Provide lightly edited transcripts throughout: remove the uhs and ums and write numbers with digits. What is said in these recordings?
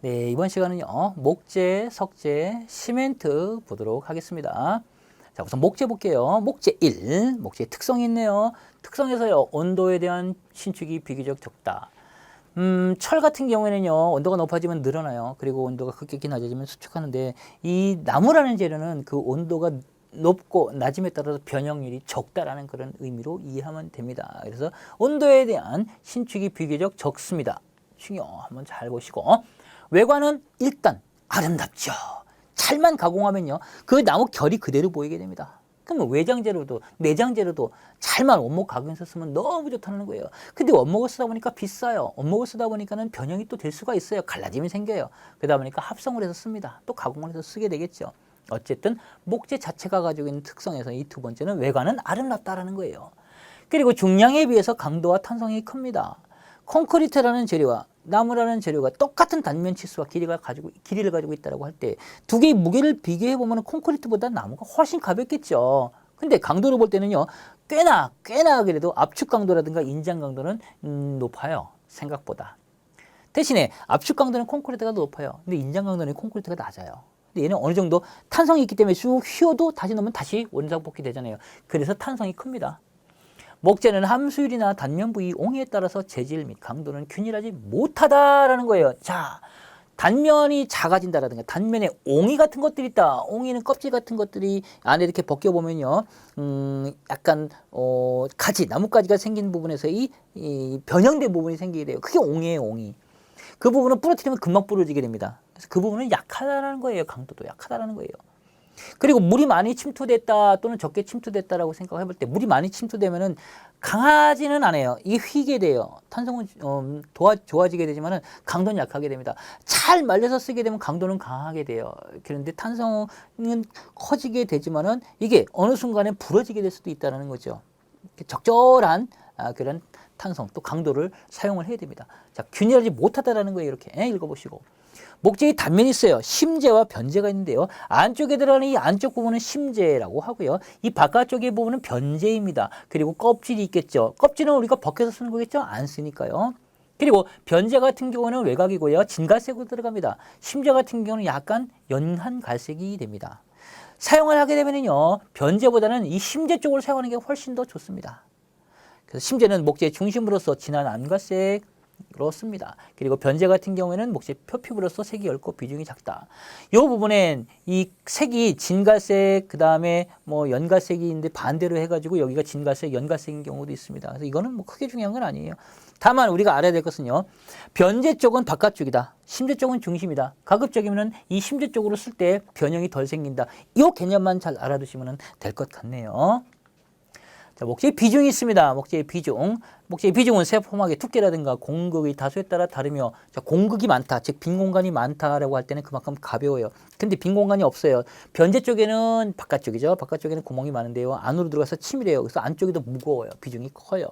네, 이번 시간은요, 목재, 석재, 시멘트 보도록 하겠습니다. 자, 우선 목재 볼게요. 목재 1, 목재의 특성이 있네요. 특성에서요, 온도에 대한 신축이 비교적 적다. 철 같은 경우에는요, 온도가 높아지면 늘어나요. 그리고 온도가 급격히 낮아지면 수축하는데, 이 나무라는 재료는 그 온도가 높고 낮음에 따라서 변형률이 적다라는 그런 의미로 이해하면 됩니다. 그래서 온도에 대한 신축이 비교적 적습니다. 중요, 한번 잘 보시고. 외관은 일단 아름답죠. 찰만 가공하면요, 그 나무 결이 그대로 보이게 됩니다. 그러면 외장재료도 내장재료도 찰만 원목 가공해서 쓰면 너무 좋다는 거예요. 근데 원목을 쓰다 보니까 비싸요. 원목을 쓰다 보니까는 변형이 또 될 수가 있어요. 갈라짐이 생겨요. 그러다 보니까 합성을 해서 씁니다. 또 가공을 해서 쓰게 되겠죠. 어쨌든 목재 자체가 가지고 있는 특성에서 이 두 번째는 외관은 아름답다라는 거예요. 그리고 중량에 비해서 강도와 탄성이 큽니다. 콘크리트라는 재료와 나무라는 재료가 똑같은 단면 치수와 길이를 가지고 있다고 할 때 두 개의 무게를 비교해 보면 콘크리트보다 나무가 훨씬 가볍겠죠. 근데 강도를 볼 때는요, 꽤나 그래도 압축 강도라든가 인장 강도는 높아요. 생각보다. 대신에 압축 강도는 콘크리트가 높아요. 근데 인장 강도는 콘크리트가 낮아요. 근데 얘는 어느 정도 탄성이 있기 때문에 쭉 휘어도 다시 넣으면 다시 원상복귀 되잖아요. 그래서 탄성이 큽니다. 목재는 함수율이나 단면 부위, 옹이에 따라서 재질 및 강도는 균일하지 못하다라는 거예요. 자, 단면이 작아진다라든가 단면에 옹이 같은 것들이 있다. 옹이는 껍질 같은 것들이 안에 이렇게 벗겨보면요, 약간 가지, 나뭇가지가 생긴 부분에서 이 변형된 부분이 생기게 돼요. 그게 옹이에요, 옹이. 그 부분은 부러뜨리면 금방 부러지게 됩니다. 그래서 그 부분은 약하다라는 거예요. 강도도 약하다라는 거예요. 그리고 물이 많이 침투됐다 또는 적게 침투됐다라고 생각해 볼 때, 물이 많이 침투되면은 강하지는 않아요. 이게 휘게 돼요. 탄성은 좋아지게 되지만은 강도는 약하게 됩니다. 잘 말려서 쓰게 되면 강도는 강하게 돼요. 그런데 탄성은 커지게 되지만은 이게 어느 순간에 부러지게 될 수도 있다는 거죠. 적절한 그런 탄성 또 강도를 사용을 해야 됩니다. 자, 균일하지 못하다라는 거예요. 이렇게 읽어보시고. 목재의 단면이 있어요. 심재와 변재가 있는데요. 안쪽에 들어가는 이 안쪽 부분은 심재라고 하고요. 이 바깥쪽의 부분은 변재입니다. 그리고 껍질이 있겠죠. 껍질은 우리가 벗겨서 쓰는 거겠죠? 안 쓰니까요. 그리고 변재 같은 경우는 외곽이고요. 진갈색으로 들어갑니다. 심재 같은 경우는 약간 연한 갈색이 됩니다. 사용을 하게 되면요, 변재보다는 이 심재 쪽을 사용하는 게 훨씬 더 좋습니다. 그래서 심재는 목재의 중심으로서 진한 암갈색으로 씁니다. 그리고 변재 같은 경우에는 목재 표피부로서 색이 엷고 비중이 작다. 이 부분엔 이 색이 진갈색, 그 다음에 뭐 연갈색인데 반대로 해가지고 여기가 진갈색, 연갈색인 경우도 있습니다. 그래서 이거는 뭐 크게 중요한 건 아니에요. 다만 우리가 알아야 될 것은요, 변재 쪽은 바깥쪽이다. 심재 쪽은 중심이다. 가급적이면 이 심재 쪽으로 쓸 때 변형이 덜 생긴다. 이 개념만 잘 알아두시면 될 것 같네요. 자, 목재의 비중이 있습니다. 목재의 비중. 목재의 비중은 세포막의 두께라든가 공극의 다수에 따라 다르며, 자, 공극이 많다, 즉 빈 공간이 많다라고 할 때는 그만큼 가벼워요. 근데 빈 공간이 없어요. 변재 쪽에는 바깥쪽이죠. 바깥쪽에는 구멍이 많은데요, 안으로 들어가서 치밀해요. 그래서 안쪽이 더 무거워요. 비중이 커요.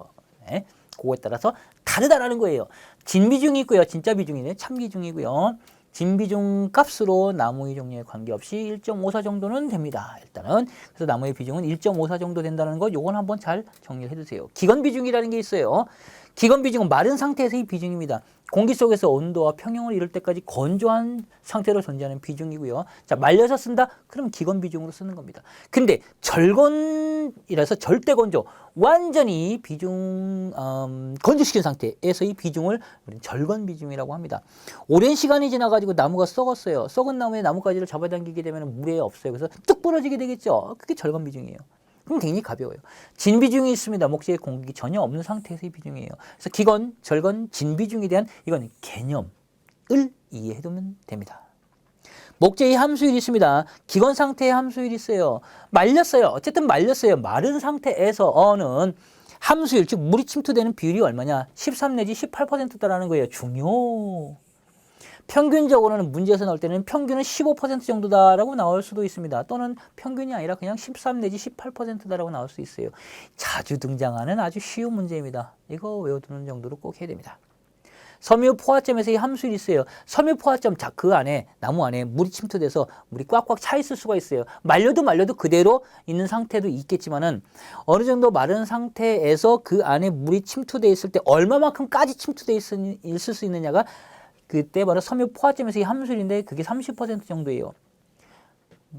네. 그거에 따라서 다르다라는 거예요. 진비중이 있고요. 진짜 비중이네. 참비중이고요. 진비중 값으로 나무의 종류에 관계없이 1.54 정도는 됩니다. 일단은. 그래서 나무의 비중은 1.54 정도 된다는 것, 요건 한번 잘 정리해 두세요. 기건 비중이라는 게 있어요. 기건 비중은 마른 상태에서의 비중입니다. 공기 속에서 온도와 평형을 이룰 때까지 건조한 상태로 존재하는 비중이고요. 자, 말려서 쓴다? 그럼 기건 비중으로 쓰는 겁니다. 근데 절건이라서 절대 건조, 완전히 비중 건조시킨 상태에서의 비중을 우리는 절건 비중이라고 합니다. 오랜 시간이 지나가지고 나무가 썩었어요. 썩은 나무에 나뭇가지를 잡아당기게 되면 물에 없어요. 그래서 뚝 부러지게 되겠죠. 그게 절건 비중이에요. 그럼 굉장히 가벼워요. 진 비중이 있습니다. 목재에 공격이 전혀 없는 상태에서의 비중이에요. 그래서 기건, 절건, 진 비중에 대한 이건 개념을 이해해 두면 됩니다. 목재의 함수율이 있습니다. 기건 상태의 함수율이 있어요. 말렸어요. 어쨌든 말렸어요. 마른 상태에서는 함수율, 즉 물이 침투되는 비율이 얼마냐? 13 내지 18%다라는 거예요. 중요. 평균적으로는 문제에서 나올 때는 평균은 15% 정도다라고 나올 수도 있습니다. 또는 평균이 아니라 그냥 13 내지 18%다라고 나올 수 있어요. 자주 등장하는 아주 쉬운 문제입니다. 이거 외워두는 정도로 꼭 해야 됩니다. 섬유 포화점에서의 함수율이 있어요. 섬유 포화점, 자, 그 안에, 나무 안에 물이 침투돼서 물이 꽉꽉 차 있을 수가 있어요. 말려도 그대로 있는 상태도 있겠지만은 어느 정도 마른 상태에서 그 안에 물이 침투돼 있을 때 얼마만큼까지 침투돼 있을 수 있느냐가 그때 바로 섬유 포화점에서 이 함수인데 그게 30% 정도예요.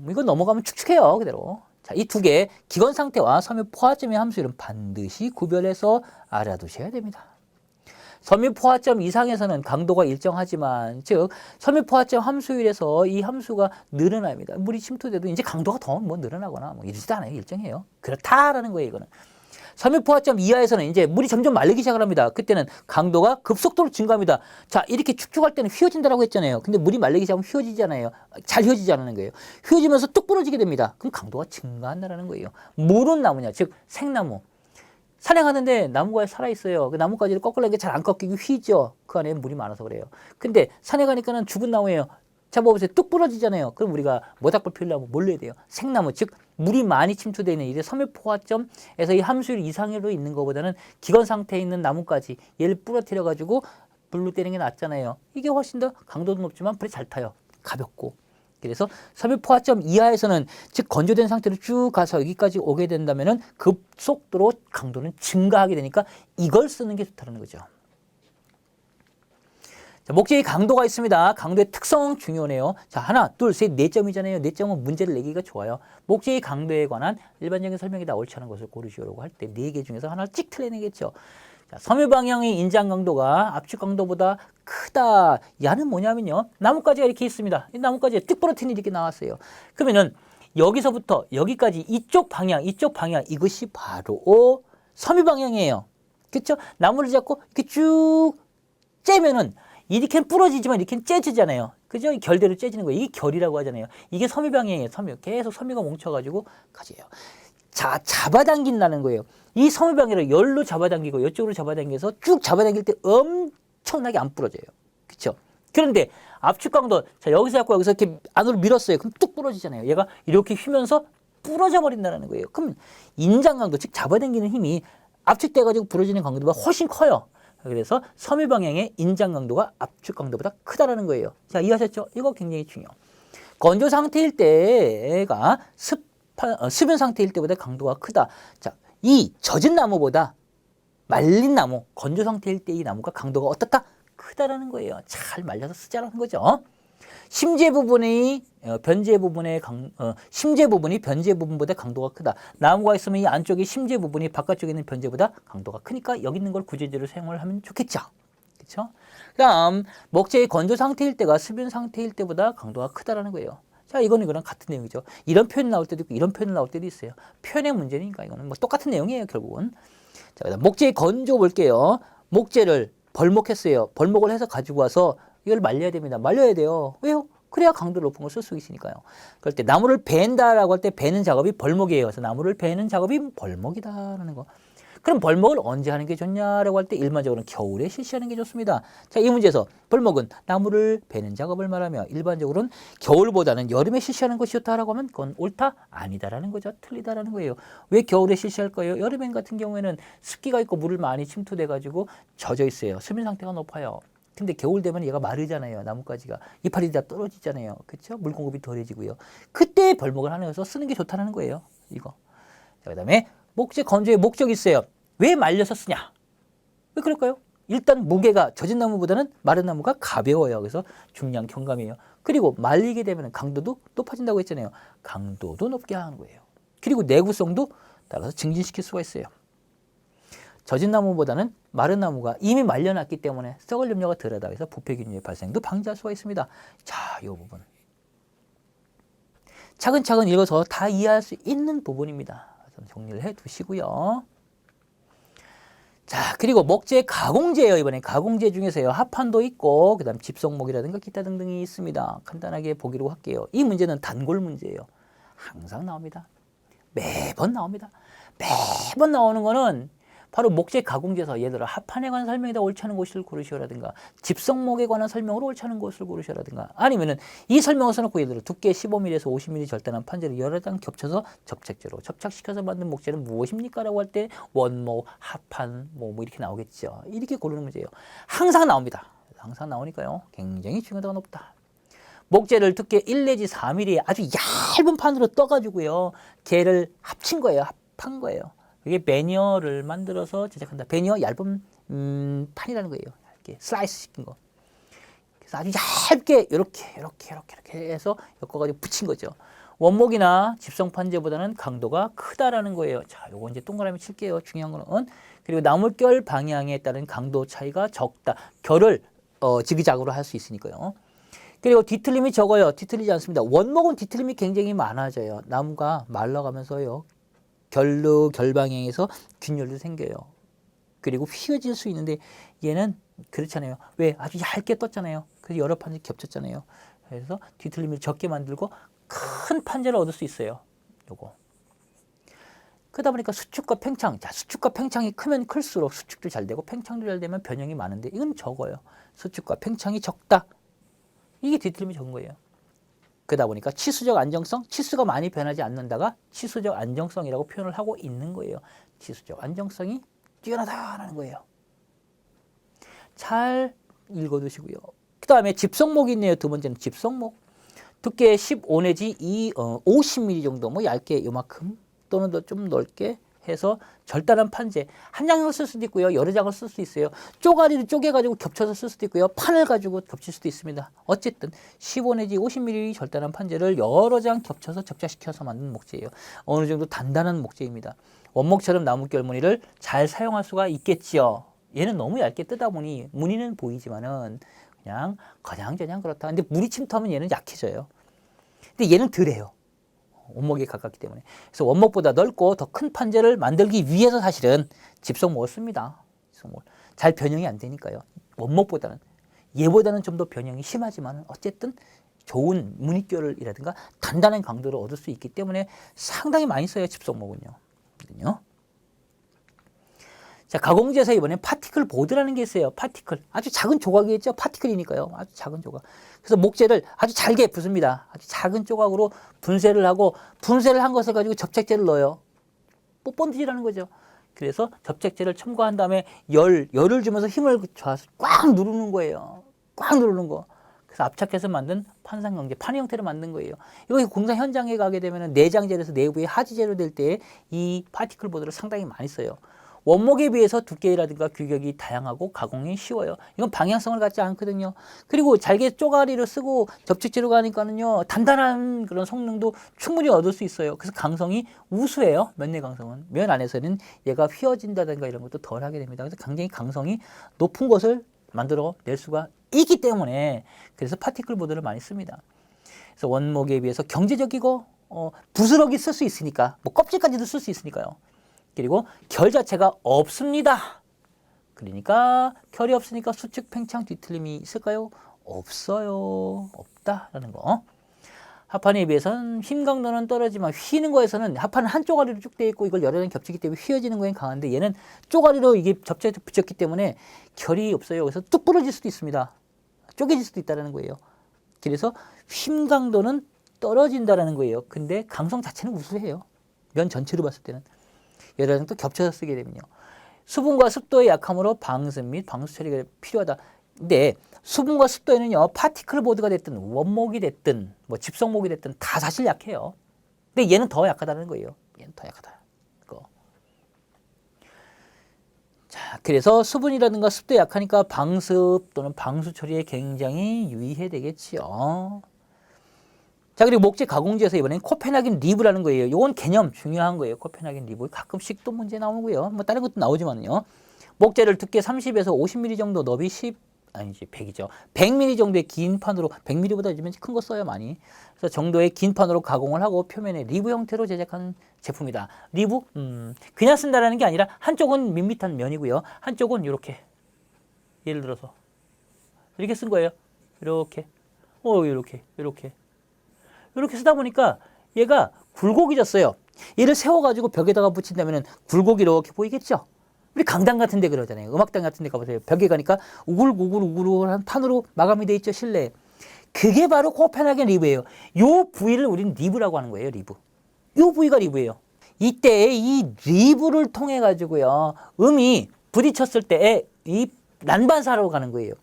이거 넘어가면 축축해요. 그대로. 자, 이 두 개 기건 상태와 섬유 포화점의 함수율은 반드시 구별해서 알아두셔야 됩니다. 섬유 포화점 이상에서는 강도가 일정하지만 즉 섬유 포화점 함수율에서 이 함수가 늘어납니다. 물이 침투돼도 이제 강도가 더 뭐 늘어나거나 뭐 이러지도 않아요. 일정해요. 그렇다라는 거예요. 이거는. 섬유 포화점 이하에서는 이제 물이 점점 말리기 시작을 합니다. 그때는 강도가 급속도로 증가합니다. 자, 이렇게 축축할 때는 휘어진다라고 했잖아요. 근데 물이 말리기 시작하면 휘어지잖아요. 잘 휘어지지 않는 거예요. 휘어지면서 뚝 부러지게 됩니다. 그럼 강도가 증가한다는 거예요. 무른 나무냐, 즉 생나무. 산에 가는데 나무가 살아있어요. 그 나뭇가지를 꺾으려니까 잘 안 꺾이고 휘죠. 그 안에 물이 많아서 그래요. 근데 산에 가니까는 죽은 나무예요. 잡아보세요. 뚝 부러지잖아요. 그럼 우리가 모닥불 피우려면 뭘 넣어야 돼요? 생나무, 즉 물이 많이 침투되어 있는 이제 섬유 포화점에서 이 함수율 이상으로 있는 것보다는 기건 상태에 있는 나뭇가지 얘를 부러뜨려 가지고 불로 때리는 게 낫잖아요. 이게 훨씬 더 강도도 높지만 불이 잘 타요. 가볍고. 그래서 섬유 포화점 이하에서는 즉 건조된 상태로 쭉 가서 여기까지 오게 된다면은 급속도로 강도는 증가하게 되니까 이걸 쓰는 게 좋다는 거죠. 자, 목재의 강도가 있습니다. 강도의 특성 중요하네요. 자, 하나, 둘, 셋, 4점이잖아요. 4점은 문제를 내기가 좋아요. 목재의 강도에 관한 일반적인 설명이 다 옳지 않은 것을 고르시오라고 할 때 4개 중에서 하나를 찍 틀려내겠죠. 자, 섬유 방향의 인장 강도가 압축 강도보다 크다. 야는 뭐냐면요. 나뭇가지가 이렇게 있습니다. 이 나뭇가지에 뚝 부러뜨린 이렇게 나왔어요. 그러면은 여기서부터 여기까지 이쪽 방향 이것이 바로 섬유 방향이에요. 그렇죠? 나무를 잡고 이렇게 쭉 째면은 이렇게는 부러지지만 이렇게는 째지잖아요. 그죠? 이 결대로 째지는 거예요. 이게 결이라고 하잖아요. 이게 섬유 방향이에요. 섬유. 계속 섬유가 뭉쳐가지고 가져요. 자, 잡아당긴다는 거예요. 이 섬유 방향을 열로 잡아당기고 이쪽으로 잡아당겨서 쭉 잡아당길 때 엄청나게 안 부러져요. 그렇죠? 그런데 압축 강도, 자, 여기서 잡고 여기서 이렇게 안으로 밀었어요. 그럼 뚝 부러지잖아요. 얘가 이렇게 휘면서 부러져 버린다는 거예요. 그럼 인장 강도, 즉 잡아당기는 힘이 압축돼가지고 부러지는 강도보다 훨씬 커요. 그래서 섬유 방향의 인장 강도가 압축 강도보다 크다라는 거예요. 자, 이해하셨죠? 이거 굉장히 중요. 건조 상태일 때가 수변 상태일 때보다 강도가 크다. 자, 이 젖은 나무보다 말린 나무, 건조 상태일 때 이 나무가 강도가 어떻다? 크다라는 거예요. 잘 말려서 쓰자라는 거죠. 심재 부분이 변재 부분의 심재 부분이 변재 부분보다 강도가 크다. 나무가 있으면 이 안쪽에 심재 부분이 바깥쪽에 있는 변재보다 강도가 크니까 여기 있는 걸 구제제로 사용을 하면 좋겠죠. 그렇죠? 그다음 목재의 건조 상태일 때가 수변 상태일 때보다 강도가 크다라는 거예요. 자, 이거는 이거랑 같은 내용이죠. 이런 표현이 나올 때도 있고 이런 표현이 나올 때도 있어요. 표현의 문제니까 이거는 뭐 똑같은 내용이에요, 결국은. 자, 그다음 목재의 건조 볼게요. 목재를 벌목했어요. 벌목을 해서 가지고 와서 이걸 말려야 됩니다. 말려야 돼요. 왜요? 그래야 강도 높은 걸 쓸 수 있으니까요. 그럴 때 나무를 벤다라고 할 때 베는 작업이 벌목이에요. 그래서 나무를 베는 작업이 벌목이다라는 거. 그럼 벌목을 언제 하는 게 좋냐라고 할 때 일반적으로는 겨울에 실시하는 게 좋습니다. 자, 이 문제에서 벌목은 나무를 베는 작업을 말하며 일반적으로는 겨울보다는 여름에 실시하는 것이 좋다라고 하면 그건 옳다? 아니다라는 거죠. 틀리다라는 거예요. 왜 겨울에 실시할 거예요? 여름엔 같은 경우에는 습기가 있고 물을 많이 침투돼 가지고 젖어 있어요. 수면 상태가 높아요. 근데 겨울 되면 얘가 마르잖아요. 나뭇가지가. 이파리 다 떨어지잖아요. 그렇죠? 물 공급이 덜해지고요. 그때 벌목을 하면서 쓰는 게 좋다는 거예요. 이거. 자, 그다음에 목재 건조의 목적이 있어요. 왜 말려서 쓰냐? 왜 그럴까요? 일단 무게가 젖은 나무보다는 마른 나무가 가벼워요. 그래서 중량 경감이에요. 그리고 말리게 되면 강도도 높아진다고 했잖아요. 강도도 높게 하는 거예요. 그리고 내구성도 따라서 증진시킬 수가 있어요. 젖은 나무보다는 마른 나무가 이미 말려놨기 때문에 썩을 염려가 덜하다. 그래서 부패균의 발생도 방지할 수가 있습니다. 자, 이 부분. 차근차근 읽어서 다 이해할 수 있는 부분입니다. 정리를 해 두시고요. 자, 그리고 목재 가공재예요. 이번에 가공재 중에서요. 합판도 있고 그다음 집성목이라든가 기타 등등이 있습니다. 간단하게 보기로 할게요. 이 문제는 단골 문제예요. 항상 나옵니다. 매번 나옵니다. 매번 나오는 거는 바로 목재 가공재에서 예를 들어 합판에 관한 설명이 다 옳지 않은 것을 고르시오라든가 집성목에 관한 설명으로 옳지 않은 것을 고르시오라든가 아니면은 이 설명을 써놓고 예를 들어 두께 15mm에서 50mm 절단한 판재를 여러 장 겹쳐서 접착제로 접착시켜서 만든 목재는 무엇입니까? 라고 할 때 원목, 합판, 뭐 이렇게 나오겠죠. 이렇게 고르는 문제예요. 항상 나옵니다. 항상 나오니까요. 굉장히 중요도가 높다. 목재를 두께 1 내지 4mm의 아주 얇은 판으로 떠가지고요. 걔를 합친 거예요. 합한 거예요. 이게 베니어를 만들어서 제작한다. 베니어 얇은 판이라는 거예요. 이렇게 슬라이스 시킨 거. 그래서 아주 얇게 이렇게 해서 엮어가지고 붙인 거죠. 원목이나 집성 판재보다는 강도가 크다라는 거예요. 자, 요거 이제 동그라미 칠게요. 중요한 거는. 그리고 나물결 방향에 따른 강도 차이가 적다. 결을 지그작으로 할 수 있으니까요. 그리고 뒤틀림이 적어요. 뒤틀리지 않습니다. 원목은 뒤틀림이 굉장히 많아져요. 나무가 말라가면서요. 결 방향에서 균열도 생겨요. 그리고 휘어질 수 있는데 얘는 그렇잖아요. 왜? 아주 얇게 떴잖아요. 그래서 여러 판지 겹쳤잖아요. 그래서 뒤틀림을 적게 만들고 큰 판재를 얻을 수 있어요. 요거. 그러다 보니까 수축과 팽창. 자, 수축과 팽창이 크면 클수록 수축도 잘 되고 팽창도 잘 되면 변형이 많은데 이건 적어요. 수축과 팽창이 적다. 이게 뒤틀림이 적은 거예요. 그러다 보니까 치수적 안정성, 치수가 많이 변하지 않는다가 치수적 안정성이라고 표현을 하고 있는 거예요. 치수적 안정성이 뛰어나다라는 거예요. 잘 읽어두시고요. 그 다음에 집성목이 있네요. 두 번째는 집성목. 두께 15 내지 50mm 정도, 뭐 얇게 요만큼 또는 더 좀 넓게 해서 절단한 판재. 한 장을 쓸 수도 있고요. 여러 장을 쓸 수 있어요. 쪼가리를 쪼개가지고 겹쳐서 쓸 수도 있고요. 판을 가지고 겹칠 수도 있습니다. 어쨌든 15 내지 50mm 절단한 판재를 여러 장 겹쳐서 접착시켜서 만든 목재예요. 어느 정도 단단한 목재입니다. 원목처럼 나무결 무늬를 잘 사용할 수가 있겠지요. 얘는 너무 얇게 뜨다 보니 무늬는 보이지만은 그냥 그냥 그렇다. 근데 물이 침투하면 얘는 약해져요. 근데 얘는 덜해요. 원목에 가깝기 때문에. 그래서 원목보다 넓고 더 큰 판재를 만들기 위해서 사실은 집성목을 씁니다. 집성목을. 잘 변형이 안 되니까요. 원목보다는. 얘보다는 좀 더 변형이 심하지만 어쨌든 좋은 무늬결이라든가 단단한 강도를 얻을 수 있기 때문에 상당히 많이 써요. 집성목은요. 자, 가공재에서 이번엔 파티클 보드라는 게 있어요. 파티클. 아주 작은 조각이겠죠. 파티클이니까요. 아주 작은 조각. 그래서 목재를 아주 잘게 붓습니다. 아주 작은 조각으로 분쇄를 하고 분쇄를 한 것을 가지고 접착제를 넣어요. 뽀뽀지라는 거죠. 그래서 접착제를 첨가한 다음에 열을 주면서 힘을 줘서 꽉 누르는 거예요. 꽉 누르는 거. 그래서 압착해서 만든 판상경제, 판의 형태로 만든 거예요. 이거 공사 현장에 가게 되면 내장재로서 내부에 하지재로 될 때 이 파티클 보드를 상당히 많이 써요. 원목에 비해서 두께라든가 규격이 다양하고 가공이 쉬워요. 이건 방향성을 갖지 않거든요. 그리고 잘게 쪼가리로 쓰고 접착제로 가니까는요, 단단한 그런 성능도 충분히 얻을 수 있어요. 그래서 강성이 우수해요. 면내 강성은. 면 안에서는 얘가 휘어진다든가 이런 것도 덜 하게 됩니다. 그래서 굉장히 강성이 높은 것을 만들어 낼 수가 있기 때문에 그래서 파티클 보드를 많이 씁니다. 그래서 원목에 비해서 경제적이고 부스러기 쓸 수 있으니까, 뭐 껍질까지도 쓸 수 있으니까요. 그리고 결 자체가 없습니다. 그러니까 결이 없으니까 수축, 팽창, 뒤틀림이 있을까요? 없어요. 없다라는 거. 합판에 비해서는 힘 강도는 떨어지만 휘는 거에서는 합판은 한 쪼가리로 쭉 돼 있고 이걸 여러 장 겹치기 때문에 휘어지는 거엔 강한데 얘는 쪼가리로 이게 접착해서 붙였기 때문에 결이 없어요. 그래서 뚝 부러질 수도 있습니다. 쪼개질 수도 있다는 거예요. 그래서 힘 강도는 떨어진다는 거예요. 근데 강성 자체는 우수해요. 면 전체로 봤을 때는. 여러 장 또 겹쳐서 쓰게 되면요. 수분과 습도의 약함으로 방습 및 방수 처리가 필요하다. 근데 수분과 습도에는요, 파티클 보드가 됐든 원목이 됐든 뭐 집성목이 됐든 다 사실 약해요. 근데 얘는 더 약하다는 거예요. 얘는 더 약하다. 그거. 자, 그래서 수분이라든가 습도에 약하니까 방습 또는 방수 처리에 굉장히 유의해야 되겠지요. 자, 그리고 목재 가공재에서 이번엔 코펜하겐 리브라는 거예요. 이건 개념 중요한 거예요. 코펜하겐 리브. 가끔씩 또 문제 나오고요. 뭐 다른 것도 나오지만요. 목재를 두께 30에서 50mm 정도, 너비 100이죠. 100mm 정도의 긴 판으로, 100mm보다 요즘엔 큰 거 써요, 많이. 그래서 정도의 긴 판으로 가공을 하고 표면에 리브 형태로 제작한 제품이다. 리브? 그냥 쓴다라는 게 아니라 한쪽은 밋밋한 면이고요. 한쪽은 이렇게. 예를 들어서. 이렇게 쓴 거예요. 이렇게. 이렇게 쓰다 보니까 얘가 굴곡이졌어요. 얘를 세워가지고 벽에다가 붙인다면 굴곡이 이렇게 보이겠죠? 우리 강당 같은 데 그러잖아요. 음악당 같은 데 가보세요. 벽에 가니까 우글우글한 판으로 마감이 돼 있죠, 실내에. 그게 바로 코펜하겐 리브예요. 요 부위를 우리는 리브라고 하는 거예요, 리브. 요 부위가 리브예요. 이때 이 리브를 통해 가지고요, 음이 부딪혔을 때 이 난반사로 가는 거예요.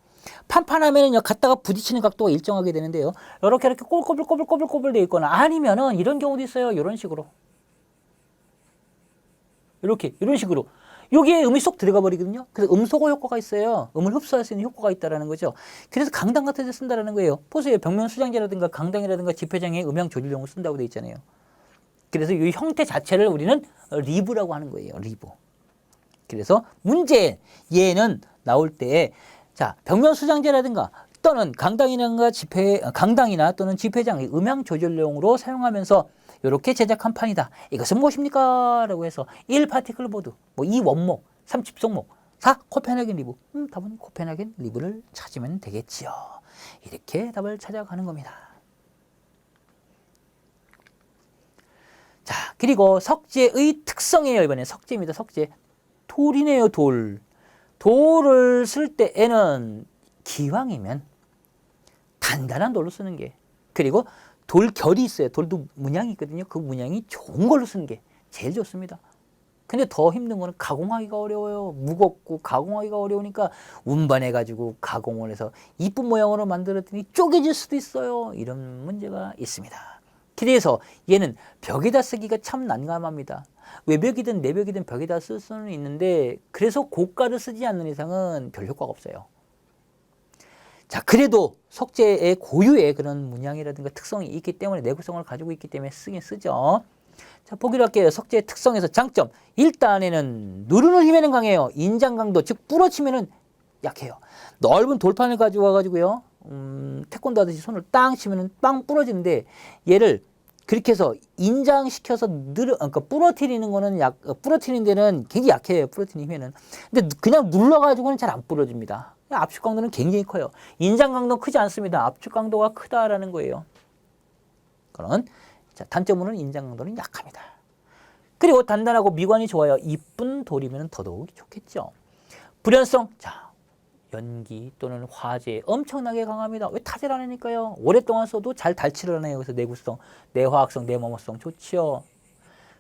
판판하면은요, 갖다가 부딪히는 각도가 일정하게 되는데요. 이렇게 꼬불꼬불 되어 있거나 아니면은 이런 경우도 있어요. 이런 식으로. 이런 식으로. 여기에 음이 쏙 들어가 버리거든요. 그래서 음소거 효과가 있어요. 음을 흡수할 수 있는 효과가 있다라는 거죠. 그래서 강당 같은 데 쓴다라는 거예요. 보세요. 벽면 수장제라든가 강당이라든가 지폐장에 음향 조절용으로 쓴다고 돼 있잖아요. 그래서 이 형태 자체를 우리는 리브라고 하는 거예요. 리브. 그래서 문제 얘는 나올 때 자, 벽면 수장제라든가 또는 강당이나 또는 지폐장의 음향 조절용으로 사용하면서 이렇게 제작한 판이다. 이것은 무엇입니까? 라고 해서 1. 파티클 보드, 2. 원목, 3. 집속목, 4. 코펜하겐 리브. 답은 코펜하겐 리브를 찾으면 되겠지요. 이렇게 답을 찾아가는 겁니다. 자, 그리고 석재의 특성이에요. 이번에 석재입니다. 석재. 돌이네요. 돌. 돌을 쓸 때에는 기왕이면 단단한 돌로 쓰는 게, 그리고 돌결이 있어요. 돌도 문양이 있거든요. 그 문양이 좋은 걸로 쓰는 게 제일 좋습니다. 근데 더 힘든 거는 가공하기가 어려워요. 무겁고 가공하기가 어려우니까 운반해가지고 가공을 해서 이쁜 모양으로 만들었더니 쪼개질 수도 있어요. 이런 문제가 있습니다. 그래서 얘는 벽에다 쓰기가 참 난감합니다. 외벽이든 내벽이든 벽에다 쓸 수는 있는데, 그래서 고가를 쓰지 않는 이상은 별 효과가 없어요. 자, 그래도 석재의 고유의 그런 문양이라든가 특성이 있기 때문에, 내구성을 가지고 있기 때문에 쓰긴 쓰죠. 자, 보기로 할게요. 석재의 특성에서 장점. 일단에는 누르는 힘에는 강해요. 인장 강도, 즉 부러치면은 약해요. 넓은 돌판을 가지고 와가지고요. 태권도 하듯이 손을 땅 치면은 빵 부러지는데, 얘를 그렇게 해서 인장시켜서 그러니까 부러뜨리는 거는 부러뜨리는 데는 굉장히 약해요. 부러뜨리는 힘에는. 근데 그냥 눌러가지고는 잘 안 부러집니다. 압축 강도는 굉장히 커요. 인장 강도는 크지 않습니다. 압축 강도가 크다라는 거예요. 그런 단점으로는 인장 강도는 약합니다. 그리고 단단하고 미관이 좋아요. 이쁜 돌이면 더더욱 좋겠죠. 불연성. 자, 연기 또는 화재 엄청나게 강합니다. 왜 타질 안 하니까요. 오랫동안 써도 잘 닳지를 않아요. 그래서 내구성, 내화학성, 내모모성 좋지요.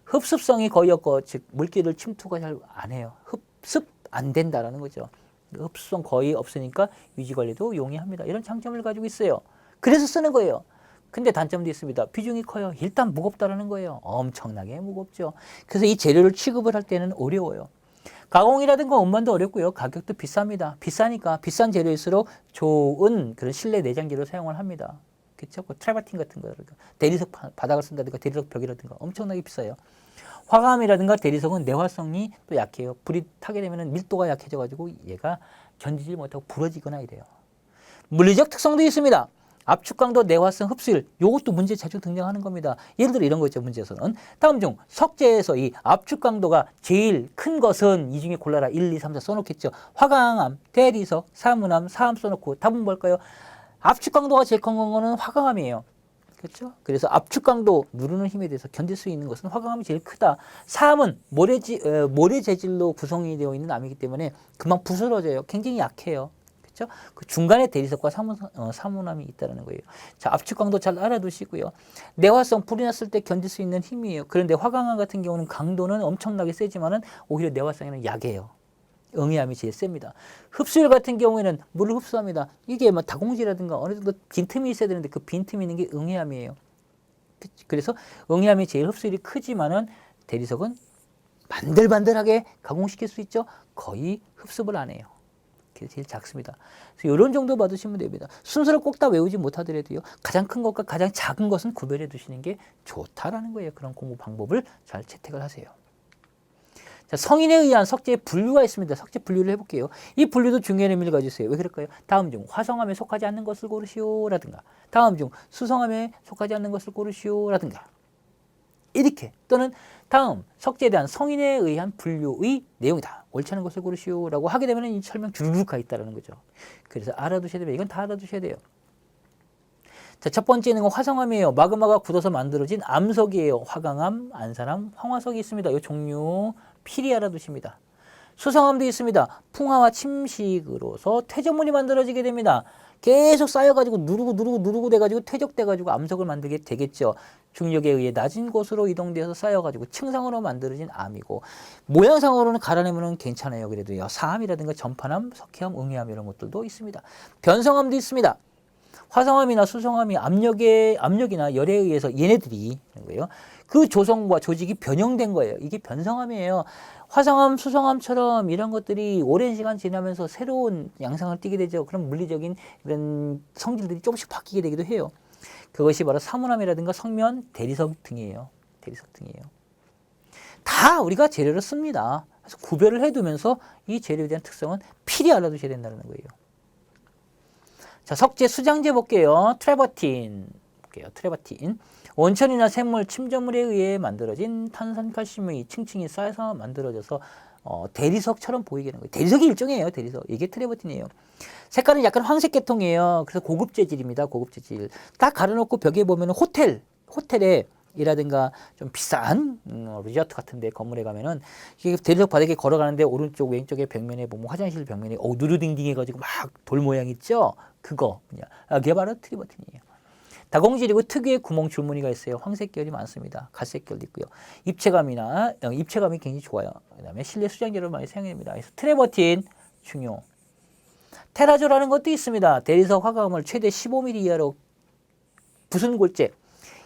흡습성이 거의 없고, 즉 물기를 침투가 잘 안 해요. 흡습 안 된다라는 거죠. 흡수성 거의 없으니까 유지관리도 용이합니다. 이런 장점을 가지고 있어요. 그래서 쓰는 거예요. 근데 단점도 있습니다. 비중이 커요. 일단 무겁다라는 거예요. 엄청나게 무겁죠. 그래서 이 재료를 취급을 할 때는 어려워요. 가공이라든가 운반도 어렵고요. 가격도 비쌉니다. 비싸니까 비싼 재료일수록 좋은 그런 실내 내장재로 사용을 합니다. 그렇죠? 트래버틴 같은 거, 대리석 바닥을 쓴다든가 대리석 벽이라든가 엄청나게 비싸요. 화감이라든가 대리석은 내화성이 또 약해요. 불이 타게 되면 밀도가 약해져가지고 얘가 견디지 못하고 부러지거나 이래요. 물리적 특성도 있습니다. 압축 강도, 내화성, 흡수율, 이것도 문제 자주 등장하는 겁니다. 예를 들어 이런 거 있죠. 문제에서는 다음 중 석재에서 이 압축 강도가 제일 큰 것은 이 중에 골라라. 1, 2, 3, 4 써놓겠죠. 화강암, 대리석, 사문암, 사암 써놓고 답은 뭘까요? 압축 강도가 제일 큰 거는 화강암이에요. 그렇죠? 그래서 압축 강도, 누르는 힘에 대해서 견딜 수 있는 것은 화강암이 제일 크다. 사암은 모래 재질로 구성이 되어 있는 암이기 때문에 금방 부스러져요. 굉장히 약해요. 그렇죠? 그 중간에 대리석과 사문암이 있다는 거예요. 자, 압축 강도 잘 알아두시고요. 내화성, 불이 났을 때 견딜 수 있는 힘이에요. 그런데 화강암 같은 경우는 강도는 엄청나게 세지만은 오히려 내화성에는 약해요. 응애암이 제일 셉니다. 흡수율 같은 경우에는 물을 흡수합니다. 이게 뭐 다공지라든가 어느 정도 빈틈이 있어야 되는데 그 빈틈이 있는 게 응애암이에요. 그래서 응애암이 제일 흡수율이 크지만은 대리석은 반들반들하게 가공시킬 수 있죠. 거의 흡수를 안 해요. 그게 제일 작습니다. 그래서 이런 정도 받으시면 됩니다. 순서를 꼭 다 외우지 못하더라도요. 가장 큰 것과 가장 작은 것은 구별해 두시는 게 좋다라는 거예요. 그런 공부 방법을 잘 채택을 하세요. 자, 성인에 의한 석재의 분류가 있습니다. 석재 분류를 해볼게요. 이 분류도 중요한 의미를 가지고 있어요. 왜 그럴까요? 다음 중 화성암에 속하지 않는 것을 고르시오 라든가, 다음 중 수성암에 속하지 않는 것을 고르시오 라든가, 이렇게, 또는 다음 석재에 대한 성인에 의한 분류의 내용이다. 옳지 않은 것을 고르시오 라고 하게 되면 이 설명 주르륵 가 있다는 거죠. 그래서 알아두셔야 됩니다. 이건 다 알아두셔야 돼요. 자, 첫 번째는 화성암이에요. 마그마가 굳어서 만들어진 암석이에요. 화강암, 안산암, 황화석이 있습니다. 이 종류 필히 알아두십니다. 수성암도 있습니다. 풍화와 침식으로서 퇴적물이 만들어지게 됩니다. 계속 쌓여가지고 누르고 돼가지고 퇴적돼가지고 암석을 만들게 되겠죠. 중력에 의해 낮은 곳으로 이동돼서 쌓여가지고 층상으로 만들어진 암이고, 모양상으로는 갈아내면 괜찮아요. 그래도요. 사암이라든가 전파암, 석회암, 응애암 이런 것들도 있습니다. 변성암도 있습니다. 화성암이나 수성암이 압력이나 열에 의해서 얘네들이 거예요. 그 조성과 조직이 변형된 거예요. 이게 변성암이에요. 화성암, 수성암처럼 이런 것들이 오랜 시간 지나면서 새로운 양상을 띠게 되죠. 그런 물리적인 이런 성질들이 조금씩 바뀌게 되기도 해요. 그것이 바로 사문암이라든가 성면, 대리석 등이에요. 대리석 등이에요. 다 우리가 재료로 씁니다. 그래서 구별을 해두면서 이 재료에 대한 특성은 필히 알아두셔야 된다는 거예요. 자, 석재 수장재 볼게요. 트레버틴 볼게요. 트레버틴. 원천이나 샘물, 침전물에 의해 만들어진 탄산칼슘이 층층이 쌓여서 만들어져서 대리석처럼 보이게 되는 거예요. 대리석이 일종이에요. 대리석. 이게 트레버틴이에요. 색깔은 약간 황색 계통이에요. 그래서 고급 재질입니다. 고급 재질. 딱 가려놓고 벽에 보면 호텔에 이라든가 좀 비싼 리조트 같은데 건물에 가면은 이게 대리석 바닥에 걸어가는데 오른쪽 왼쪽에 벽면에 보면 화장실 벽면에 누르딩딩 해가지고 막 돌 모양 있죠. 그거 그게 바로 트레버틴이에요. 다공질이고 특유의 구멍 줄무늬가 있어요. 황색 계열이 많습니다. 갈색 계열도 있고요. 입체감이 굉장히 좋아요. 그다음에 실내 수장재로 많이 사용됩니다. 그래서 트레버틴 중요. 테라조라는 것도 있습니다. 대리석 화강을 최대 15mm 이하로 부순 골재.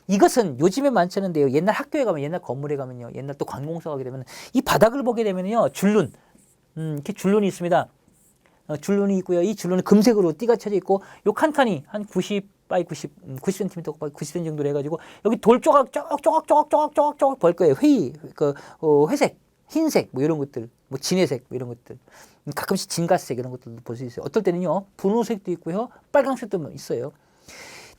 이것은 요즘에 많지 않은데요. 옛날 학교에 가면, 옛날 건물에 가면요. 옛날 또 관공서 가게 되면 이 바닥을 보게 되면요. 줄눈. 이렇게 줄눈이 있습니다. 줄눈이 있고요. 이 줄눈은 금색으로 띠가 쳐져 있고 요 칸칸이 한 90cm, 90cm 정도로 해가지고 여기 돌 조각 쪼각 보일 거예요. 회색, 흰색 뭐 이런 것들, 뭐 진회색 뭐 이런 것들, 가끔씩 진갈색 이런 것들도 볼 수 있어요. 어떨 때는요 분홍색도 있고요, 빨강색도 있어요.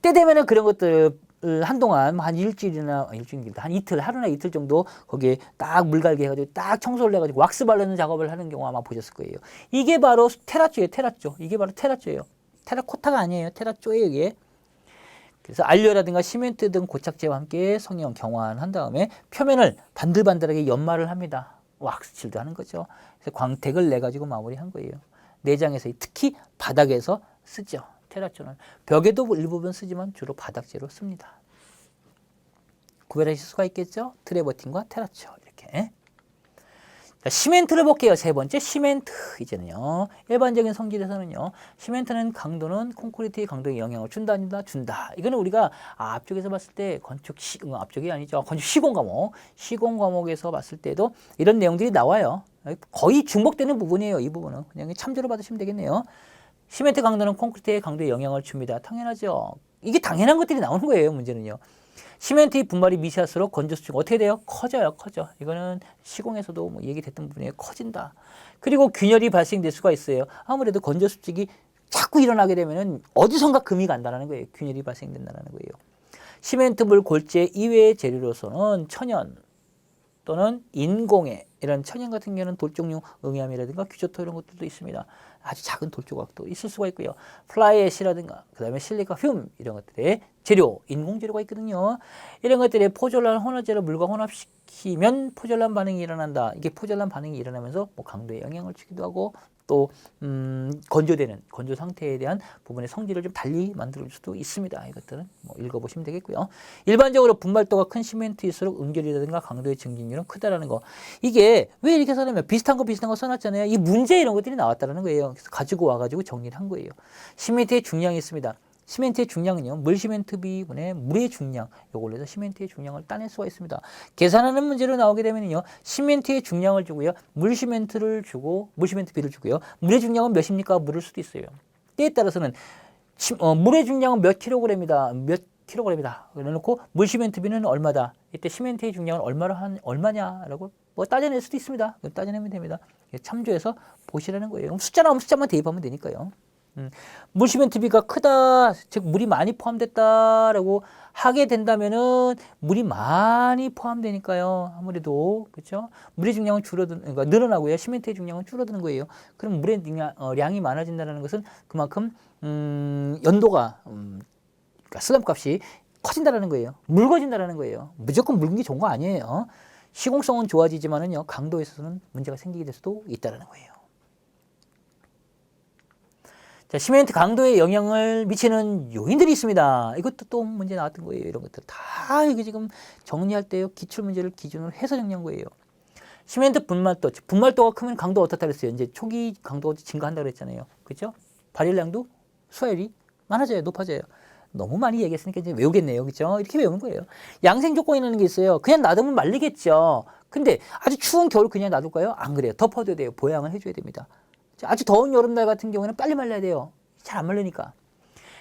때 되면은 그런 것들 한동안 한 일주일이나 한 이틀, 하루나 이틀 정도 거기에 딱 물갈게 해가지고 딱 청소를 해가지고 왁스 바르는 작업을 하는 경우 아마 보셨을 거예요. 이게 바로 테라조예요. 테라조. 이게 바로 테라조예요. 테라코타가 아니에요. 테라조예요. 이게. 그래서 알료라든가 시멘트 등 고착제와 함께 성형 경화한 다음에 표면을 반들반들하게 연마를 합니다. 왁스칠도 하는 거죠. 그래서 광택을 내 가지고 마무리한 거예요. 내장에서 특히 바닥에서 쓰죠. 테라조는 벽에도 일부분 쓰지만 주로 바닥재로 씁니다. 구별하실 수가 있겠죠? 트레버틴과 테라조 이렇게. 자, 시멘트를 볼게요. 세 번째 시멘트. 이제는요. 일반적인 성질에서는요. 시멘트는 콘크리트의 강도에 영향을 준다. 이거는 우리가 앞쪽에서 봤을 때 앞쪽이 아니죠. 건축 시공 과목에서 봤을 때도 이런 내용들이 나와요. 거의 중복되는 부분이에요. 이 부분은 그냥 참조로 받으시면 되겠네요. 시멘트 강도는 콘크리트의 강도에 영향을 줍니다. 당연하죠. 이게 당연한 것들이 나오는 거예요. 문제는요. 시멘트의 분말이 미세할수록 건조수치가 어떻게 돼요? 커져. 이거는 시공에서도 뭐 얘기됐던 부분이에요. 커진다. 그리고 균열이 발생될 수가 있어요. 아무래도 건조수직이 자꾸 일어나게 되면은 어디선가 금이 간다는 거예요. 균열이 발생된다는 거예요. 시멘트물 골재 이외의 재료로서는 천연 또는 인공의 이런 천연 같은 경우는 돌종류 응애암이라든가 규조토 이런 것들도 있습니다. 아주 작은 돌 조각도 있을 수가 있고요. 플라이애시라든가 그다음에 실리카 띨 이런 것들의 재료, 인공 재료가 있거든요. 이런 것들의 포졸란 혼합재로 물과 혼합시키면 포졸란 반응이 일어난다. 이게 포졸란 반응이 일어나면서 뭐 강도에 영향을 주기도 하고 또 건조 상태에 대한 부분의 성질을 좀 달리 만들 수도 있습니다. 이것들은 뭐 읽어보시면 되겠고요. 일반적으로 분말도가 큰 시멘트일수록 응결이라든가 강도의 증진율은 크다라는 거. 이게 왜 이렇게 써냐면 비슷한 거 써놨잖아요. 이 문제 이런 것들이 나왔다는 거예요. 그래서 가지고 와가지고 정리를 한 거예요. 시멘트의 중량이 있습니다. 시멘트의 중량은요. 물시멘트 비분의 물의 중량. 요걸로 해서 시멘트의 중량을 따낼 수가 있습니다. 계산하는 문제로 나오게 되면요. 시멘트의 중량을 주고요. 물시멘트 비를 주고요. 물의 중량은 몇입니까? 물을 수도 있어요. 때에 따라서는 물의 중량은 몇 킬로그램이다. 그래놓고 물시멘트 비는 얼마다. 이때 시멘트의 중량은 얼마냐라고 뭐 따져낼 수도 있습니다. 따져내면 됩니다. 참조해서 보시라는 거예요. 숫자 나오면 숫자만 대입하면 되니까요. 물시멘트비가 크다, 즉 물이 많이 포함됐다라고 하게 된다면은 물이 많이 포함되니까요. 아무래도 그렇죠. 물의 중량은 그러니까 늘어나고요. 시멘트의 중량은 줄어드는 거예요. 그럼 물의 량이 많아진다는 것은 그만큼 연도가 그러니까 슬럼값이 커진다라는 거예요. 묽어진다라는 거예요. 무조건 묽은 게 좋은 거 아니에요. 시공성은 좋아지지만은요 강도에 있어서는 문제가 생기게 될 수도 있다라는 거예요. 자, 시멘트 강도에 영향을 미치는 요인들이 있습니다. 이것도 또 문제 나왔던 거예요. 이런 것들 다 이게 지금 정리할 때요. 기출 문제를 기준으로 해서 정리한 거예요. 시멘트 분말도가 크면 강도가 어떻다 그랬어요. 이제 초기 강도가 증가한다고 그랬잖아요. 그렇죠? 발열량도 수율이 많아져요. 높아져요. 너무 많이 얘기했으니까 이제 외우겠네요. 그죠? 이렇게 외우는 거예요. 양생 조건이라는 게 있어요. 그냥 놔두면 말리겠죠. 근데 아주 추운 겨울 그냥 놔둘까요? 안 그래요. 덮어줘야 돼요. 보양을 해줘야 됩니다. 아주 더운 여름날 같은 경우에는 빨리 말려야 돼요. 잘 안 말리니까.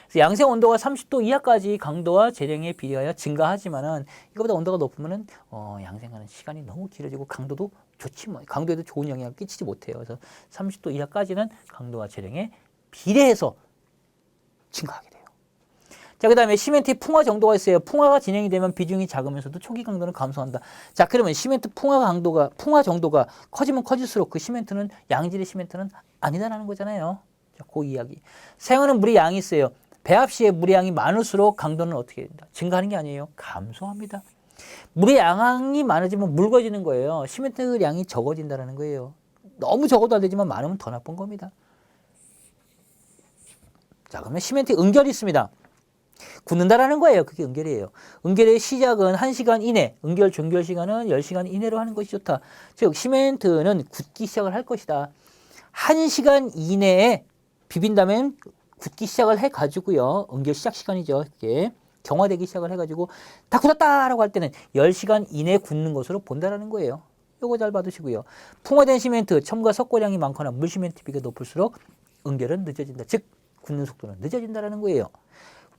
그래서 양생 온도가 30도 이하까지 강도와 재량에 비례하여 증가하지만은 이거보다 온도가 높으면은 양생하는 시간이 너무 길어지고 강도도 좋지 뭐 강도에도 좋은 영향을 끼치지 못해요. 그래서 30도 이하까지는 강도와 재량에 비례해서 증가하게 돼요. 자, 그다음에 시멘트의 풍화 정도가 있어요. 풍화가 진행이 되면 비중이 작으면서도 초기 강도는 감소한다. 자, 그러면 시멘트 풍화 정도가 커지면 커질수록 그 시멘트는 양질의 시멘트는 아니다라는 거잖아요. 자, 그 이야기. 사용하는 물의 양이 있어요. 배합 시에 물의 양이 많을수록 강도는 어떻게 된다? 증가하는 게 아니에요. 감소합니다. 물의 양이 많아지면 묽어지는 거예요. 시멘트 양이 적어진다는 거예요. 너무 적어도 안 되지만 많으면 더 나쁜 겁니다. 자, 그러면 시멘트 응결이 있습니다. 굳는다라는 거예요. 그게 응결이에요. 응결의 시작은 1시간 이내, 응결 종결 시간은 10시간 이내로 하는 것이 좋다. 즉 시멘트는 굳기 시작을 할 것이다. 1시간 이내에 비빈다면 굳기 시작을 해가지고요. 응결 시작 시간이죠. 이게 경화되기 시작을 해가지고 다 굳었다라고 할 때는 10시간 이내에 굳는 것으로 본다라는 거예요. 요거 잘 받으시고요. 풍화된 시멘트, 첨가 석고량이 많거나 물시멘트 비가 높을수록 응결은 늦어진다. 즉 굳는 속도는 늦어진다라는 거예요.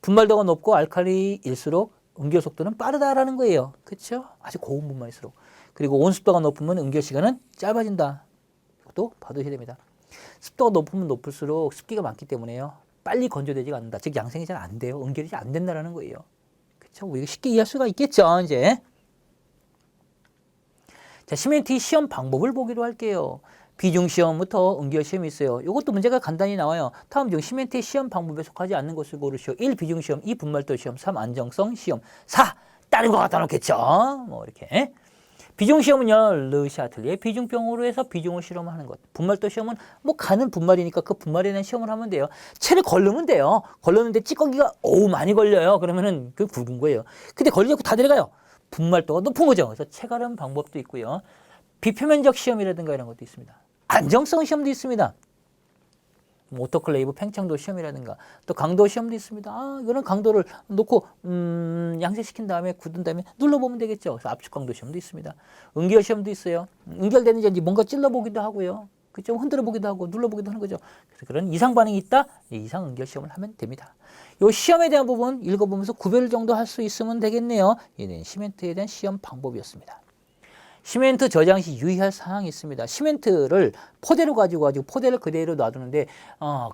분말도가 높고 알칼리일수록 응결 속도는 빠르다라는 거예요. 그렇죠? 아주 고운 분말일수록. 그리고 온습도가 높으면 응결 시간은 짧아진다. 이것도 받으셔야 됩니다. 습도가 높으면 높을수록 습기가 많기 때문에요. 빨리 건조되지가 않는다. 즉 양생이 잘 안 돼요. 응결이 잘 안 된다라는 거예요. 그렇죠? 이거 쉽게 이해할 수가 있겠죠. 이제 자, 시멘트 시험 방법을 보기로 할게요. 비중 시험부터 응결 시험이 있어요. 이것도 문제가 간단히 나와요. 다음 중 시멘트의 시험 방법에 속하지 않는 것을 고르시오. 1. 비중 시험, 2. 분말도 시험, 3. 안정성 시험, 4. 다른 거 갖다 놓겠죠. 뭐 이렇게. 비중 시험은요, 르샤틀리의 비중병으로 해서 비중을 실험하는 것. 분말도 시험은 뭐 가는 분말이니까 그 분말에 대한 시험을 하면 돼요. 채를 걸르면 돼요. 걸렀는데 찌꺼기가 많이 걸려요. 그러면은 그 굵은 거예요. 근데 걸리고 다 내려가요. 분말도가 높은 거죠. 그래서 채 가른 방법도 있고요. 비표면적 시험이라든가 이런 것도 있습니다. 안정성 시험도 있습니다. 오토클레이브 팽창도 시험이라든가 또 강도 시험도 있습니다. 이거는 강도를 놓고 양세시킨 다음에 굳은 다음에 눌러보면 되겠죠. 그래서 압축 강도 시험도 있습니다. 응결 시험도 있어요. 응결되는지 뭔가 찔러보기도 하고요. 그죠? 흔들어보기도 하고 눌러보기도 하는 거죠. 그래서 그런 이상 반응이 있다. 이상 응결 시험을 하면 됩니다. 이 시험에 대한 부분 읽어보면서 구별 정도 할 수 있으면 되겠네요. 이는 시멘트에 대한 시험 방법이었습니다. 시멘트 저장 시 유의할 사항이 있습니다. 시멘트를 포대로 가지고 포대를 그대로 놔두는데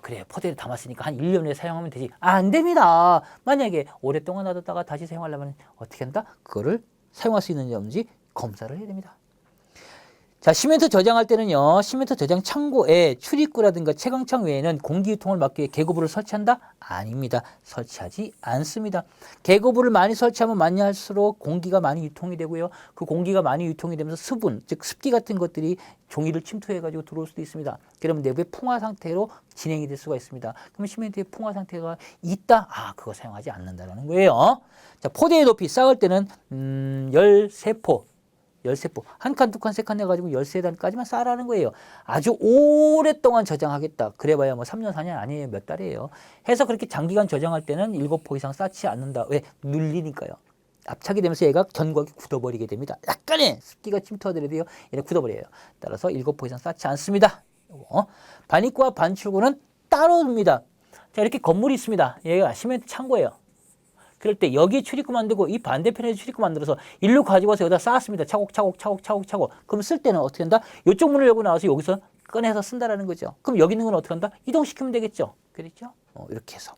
그래 포대를 담았으니까 한 1년 내에 사용하면 되지. 안 됩니다. 만약에 오랫동안 놔뒀다가 다시 사용하려면 어떻게 한다? 그거를 사용할 수 있는지 없는지 검사를 해야 됩니다. 자, 시멘트 저장할 때는요. 시멘트 저장 창고에 출입구라든가 채광창 외에는 공기 유통을 막기 위해 계고부를 설치한다? 아닙니다. 설치하지 않습니다. 계고부를 많이 설치하면 많이 할수록 공기가 많이 유통이 되고요. 그 공기가 많이 유통이 되면서 수분, 즉 습기 같은 것들이 종이를 침투해가지고 들어올 수도 있습니다. 그러면 내부의 풍화 상태로 진행이 될 수가 있습니다. 그럼 시멘트의 풍화 상태가 있다? 그거 사용하지 않는다는 거예요. 자, 포대의 높이 쌓을 때는 13포. 한 칸, 두 칸, 세 칸 해가지고 13단까지만 쌓으라는 거예요. 아주 오랫동안 저장하겠다. 그래봐야 뭐 3년, 4년 아니에요. 몇 달이에요. 해서 그렇게 장기간 저장할 때는 7포 이상 쌓지 않는다. 왜? 눌리니까요. 압착이 되면서 얘가 견고하게 굳어버리게 됩니다. 약간의 습기가 침투하더라도요. 얘는 굳어버려요. 따라서 7포 이상 쌓지 않습니다. 반입구와 반출구는 따로 둡니다. 자, 이렇게 건물이 있습니다. 얘가 시멘트 창고예요. 그럴 때 여기 출입구 만들고 이 반대편에 출입구 만들어서 일로 가지고 와서 여기다 쌓았습니다. 차곡차곡. 그럼 쓸 때는 어떻게 한다? 이쪽 문을 열고 나와서 여기서 꺼내서 쓴다라는 거죠. 그럼 여기 있는 건 어떻게 한다? 이동시키면 되겠죠. 그렇죠? 이렇게 해서.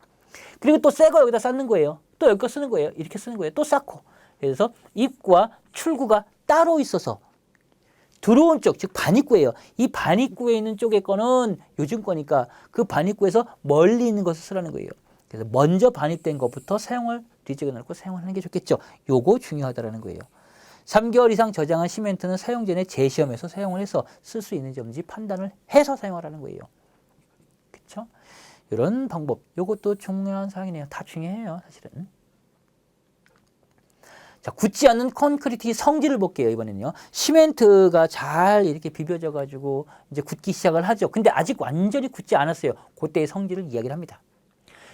그리고 또 새 거 여기다 쌓는 거예요. 또 여기 거 쓰는 거예요. 이렇게 쓰는 거예요. 또 쌓고. 그래서 입구와 출구가 따로 있어서 들어온 쪽, 즉 반입구예요. 이 반입구에 있는 쪽의 거는 요즘 거니까 그 반입구에서 멀리 있는 것을 쓰라는 거예요. 그래서 먼저 반입된 것부터 사용을 뒤쪽에 넣고 사용을 하는 게 좋겠죠. 요거 중요하다라는 거예요. 3개월 이상 저장한 시멘트는 사용 전에 재시험해서 사용을 해서 쓸 수 있는지 없는지 판단을 해서 사용하라는 거예요. 그렇죠? 이런 방법, 요것도 중요한 사항이네요. 다 중요해요, 사실은. 자, 굳지 않는 콘크리트의 성질을 볼게요, 이번에는요. 시멘트가 잘 이렇게 비벼져 가지고 이제 굳기 시작을 하죠. 근데 아직 완전히 굳지 않았어요. 그때의 성질을 이야기를 합니다.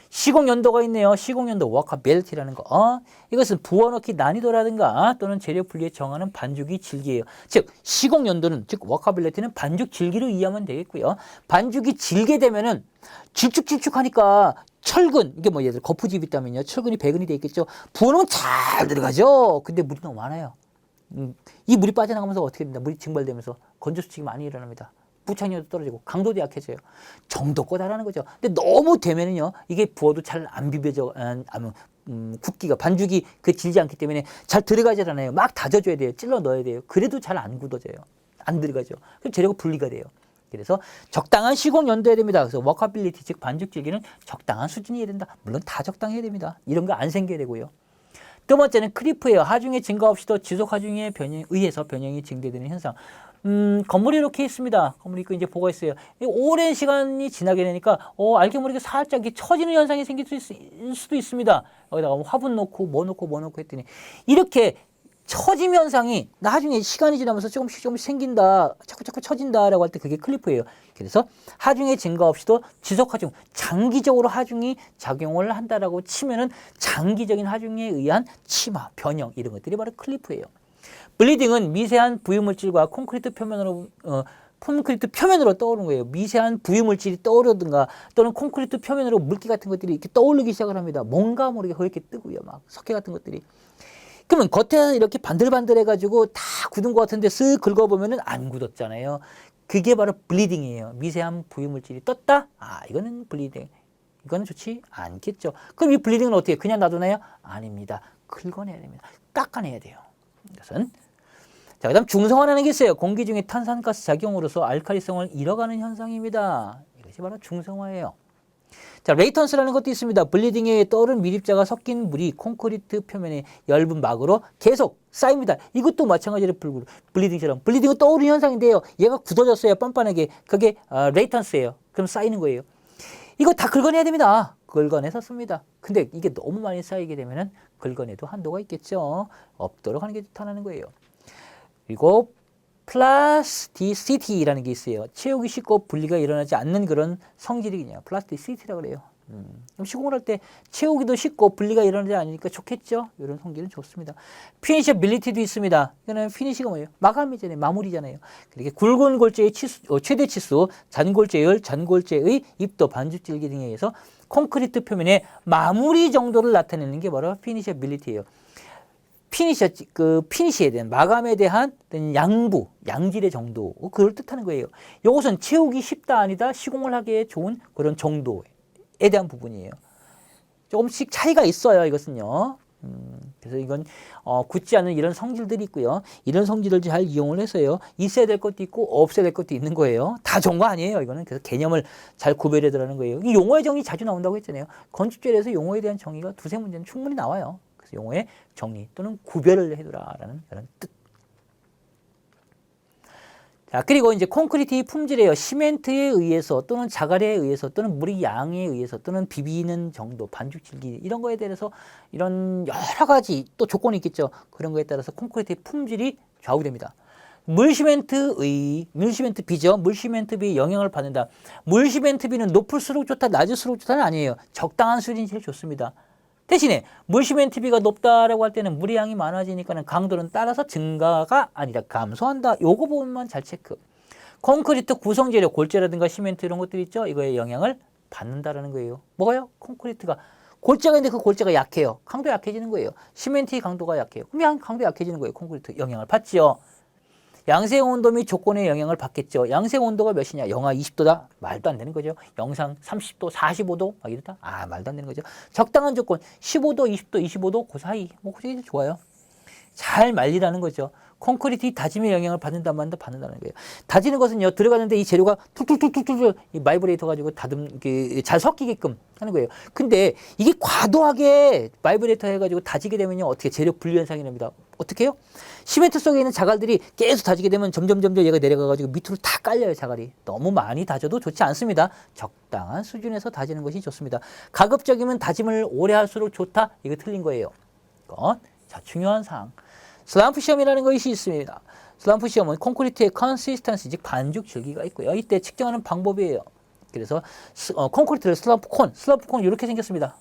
시공 연도가 있네요. 시공 연도 워커빌리티라는 거. 이것은 부어넣기 난이도라든가 또는 재료 분리에 정하는 반죽이 질기예요. 즉 시공 연도는 즉 워커빌리티는 반죽 질기로 이해하면 되겠고요. 반죽이 질게 되면은 질쭉질쭉하니까 철근 이게 뭐 예를 들어 거푸집 있다면요. 철근이 배근이 돼 있겠죠. 부어놓으면 잘 들어가죠. 근데 물이 너무 많아요. 이 물이 빠져나가면서 어떻게 됩니까? 물이 증발되면서 건조수칙이 많이 일어납니다. 부착력도 떨어지고 강도도 약해져요. 정도껏 하라는 거죠. 근데 너무 되면은요, 이게 부어도 잘 안 비벼져, 굽기가 반죽이 그 질지 않기 때문에 잘 들어가질 않아요. 막 다져줘야 돼요. 찔러 넣어야 돼요. 그래도 잘 안 굳어져요. 안 들어가죠. 그럼 재료가 분리가 돼요. 그래서 적당한 시공 연도해야 됩니다. 그래서 워커빌리티 즉 반죽 질기는 적당한 수준이어야 된다. 물론 다 적당해야 됩니다. 이런 거 안 생겨야 되고요. 두 번째는 크리프예요. 하중의 증가 없이도 지속 하중에 의해서 변형이 증대되는 현상. 건물이 이렇게 있습니다. 건물이 있고 이제 보가 있어요. 오랜 시간이 지나게 되니까 알게 모르게 살짝 이렇게 처지는 현상이 생길 수도 있습니다. 여기다가 화분 놓고 뭐 놓고 했더니 이렇게 처짐 현상이 나중에 시간이 지나면서 조금씩 생긴다. 자꾸 처진다라고 할 때 그게 클리프예요. 그래서 하중의 증가 없이도 지속 하중, 장기적으로 하중이 작용을 한다라고 치면은 장기적인 하중에 의한 침하, 변형 이런 것들이 바로 클리프예요. 블리딩은 미세한 부유물질과 콘크리트 표면으로 떠오르는 거예요. 미세한 부유물질이 떠오르든가 또는 콘크리트 표면으로 물기 같은 것들이 이렇게 떠오르기 시작을 합니다. 뭔가 모르게 이렇게 뜨고요. 막 석회 같은 것들이. 그러면 겉에서 이렇게 반들반들해가지고 다 굳은 것 같은데 쓱 긁어보면은 안 굳었잖아요. 그게 바로 블리딩이에요. 미세한 부유물질이 떴다? 이거는 블리딩. 이거는 좋지 않겠죠. 그럼 이 블리딩은 어떻게 해요? 그냥 놔두나요? 아닙니다. 긁어내야 됩니다. 깎아내야 돼요. 이것은. 자, 그 다음 중성화라는 게 있어요. 공기 중에 탄산가스 작용으로서 알칼리성을 잃어가는 현상입니다. 이것이 바로 중성화예요. 자, 레이턴스라는 것도 있습니다. 블리딩에 떠오른 밀입자가 섞인 물이 콘크리트 표면에 엷은 막으로 계속 쌓입니다. 이것도 마찬가지로 블리딩처럼. 블리딩은 떠오르는 현상인데요. 얘가 굳어졌어요. 뻔뻔하게. 그게 레이턴스예요. 그럼 쌓이는 거예요. 이거 다 긁어내야 됩니다. 긁어내서 씁니다. 근데 이게 너무 많이 쌓이게 되면은 긁어내도 한도가 있겠죠. 없도록 하는 게 좋다는 거예요. 그리고 플라스티시티라는 게 있어요. 채우기 쉽고 분리가 일어나지 않는 그런 성질이군요. 플라스티시티라고 그래요. 그럼 시공을 할 때 채우기도 쉽고 분리가 일어나지 않으니까 좋겠죠. 이런 성질은 좋습니다. 피니셔빌리티도 있습니다. 이거는 피니시가 뭐예요? 마감이잖아요. 마무리잖아요. 그렇게 굵은 골재의 최대 치수, 잔골재열, 잔골재의 입도, 반죽질기 등에 의해서 콘크리트 표면의 마무리 정도를 나타내는 게 바로 피니셔빌리티예요. 피니시에 대한 마감에 대한 양부, 양질의 정도, 그걸 뜻하는 거예요. 이것은 채우기 쉽다 아니다 시공을 하기에 좋은 그런 정도에 대한 부분이에요. 조금씩 차이가 있어요. 이것은요. 그래서 이건 굳지 않은 이런 성질들이 있고요. 이런 성질을 잘 이용을 해서요. 있어야 될 것도 있고 없어야 될 것도 있는 거예요. 다 좋은 거 아니에요. 이거는 그래서 개념을 잘 구별해 두라는 거예요. 이 용어의 정의 자주 나온다고 했잖아요. 건축재료에서 용어에 대한 정의가 두세 문제는 충분히 나와요. 그래서 용어의 정리 또는 구별을 해두라라는 그런 뜻. 자, 그리고 이제 콘크리트의 품질이에요. 시멘트에 의해서 또는 자갈에 의해서 또는 물의 양에 의해서 또는 비비는 정도, 반죽 질기 이런 거에 대해서 이런 여러 가지 또 조건이 있겠죠. 그런 거에 따라서 콘크리트의 품질이 좌우됩니다. 물시멘트비죠. 물시멘트비에 영향을 받는다. 물시멘트비는 높을수록 좋다, 낮을수록 좋다는 아니에요. 적당한 수준이 제일 좋습니다. 대신에 물시멘트비가 높다라고 할 때는 물의 양이 많아지니까는 강도는 따라서 증가가 아니라 감소한다. 요거 부분만 잘 체크. 콘크리트 구성재료, 골재라든가 시멘트 이런 것들 있죠. 이거에 영향을 받는다라는 거예요. 뭐가요? 콘크리트가. 골재가 있는데 그 골재가 약해요. 강도 약해지는 거예요. 시멘트의 강도가 약해요. 그럼 강도 약해지는 거예요. 콘크리트 영향을 받지요. 양생 온도 및 조건의 영향을 받겠죠. 양생 온도가 몇이냐? 영하 20도다? 말도 안 되는 거죠. 영상 30도, 45도? 막 이렇다? 말도 안 되는 거죠. 적당한 조건, 15도, 20도, 25도 그 사이. 그게 좋아요. 잘 말리라는 거죠. 콘크리트 다짐의 영향을 받는다는 거예요. 다지는 것은요, 들어가는데 이 재료가 툭툭툭툭툭 이 바이브레이터 가지고 잘 섞이게끔 하는 거예요. 근데 이게 과도하게 바이브레이터 해가지고 다지게 되면요, 어떻게 재료 분리 현상이 납니다. 어떻게 해요? 시멘트 속에 있는 자갈들이 계속 다지게 되면 점점 얘가 내려가가지고 밑으로 다 깔려요, 자갈이. 너무 많이 다져도 좋지 않습니다. 적당한 수준에서 다지는 것이 좋습니다. 가급적이면 다짐을 오래 할수록 좋다? 이거 틀린 거예요. 자, 중요한 사항. 슬럼프 시험이라는 것이 있습니다. 슬럼프 시험은 콘크리트의 컨시스턴시, 즉 반죽 질기가 있고요. 이때 측정하는 방법이에요. 그래서 콘크리트를 슬럼프 콘 이렇게 생겼습니다.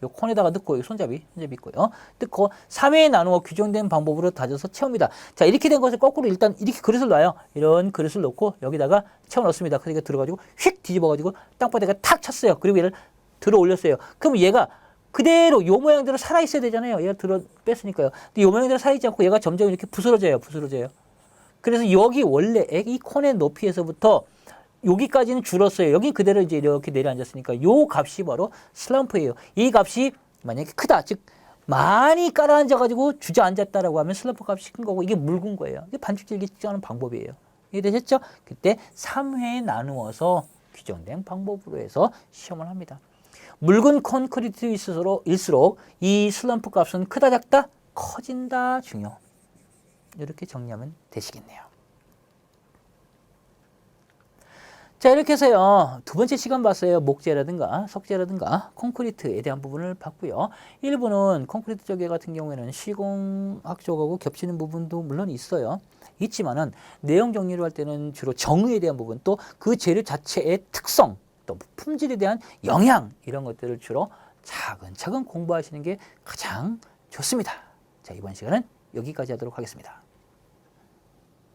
요 콘에다가 넣고 요 손잡이 있고요. 넣고 3회에 나누어 규정된 방법으로 다져서 채웁니다. 자, 이렇게 된 것을 거꾸로 일단 이렇게 그릇을 놔요. 이런 그릇을 놓고 여기다가 채워 넣습니다. 그러니까 들어가지고 휙 뒤집어가지고 땅바닥에 탁 쳤어요. 그리고 얘를 들어 올렸어요. 그럼 얘가 그대로 요 모양대로 살아 있어야 되잖아요. 얘가 들어 뺐으니까요. 근데 요 모양대로 살아 있지 않고 얘가 점점 이렇게 부스러져요. 그래서 여기 원래 이 콘의 높이에서부터 여기까지는 줄었어요. 여기 그대로 이제 이렇게 내려앉았으니까 요 값이 바로 슬럼프예요. 이 값이 만약에 크다, 즉 많이 깔아앉아가지고 주저앉았다라고 하면 슬럼프 값이 큰 거고 이게 묽은 거예요. 이게 반죽질기 측정하는 방법이에요. 이해되셨죠? 그때 3회에 나누어서 규정된 방법으로 해서 시험을 합니다. 묽은 콘크리트일수록 이 슬럼프 값은 크다, 작다, 커진다, 중요. 이렇게 정리하면 되시겠네요. 자, 이렇게 해서요. 두 번째 시간 봤어요. 목재라든가 석재라든가 콘크리트에 대한 부분을 봤고요. 일부는 콘크리트 쪽에 같은 경우에는 시공학 쪽하고 겹치는 부분도 물론 있어요. 있지만은 내용 정리를 할 때는 주로 정의에 대한 부분, 또 그 재료 자체의 특성, 또 품질에 대한 영향, 이런 것들을 주로 차근차근 공부하시는 게 가장 좋습니다. 자, 이번 시간은 여기까지 하도록 하겠습니다.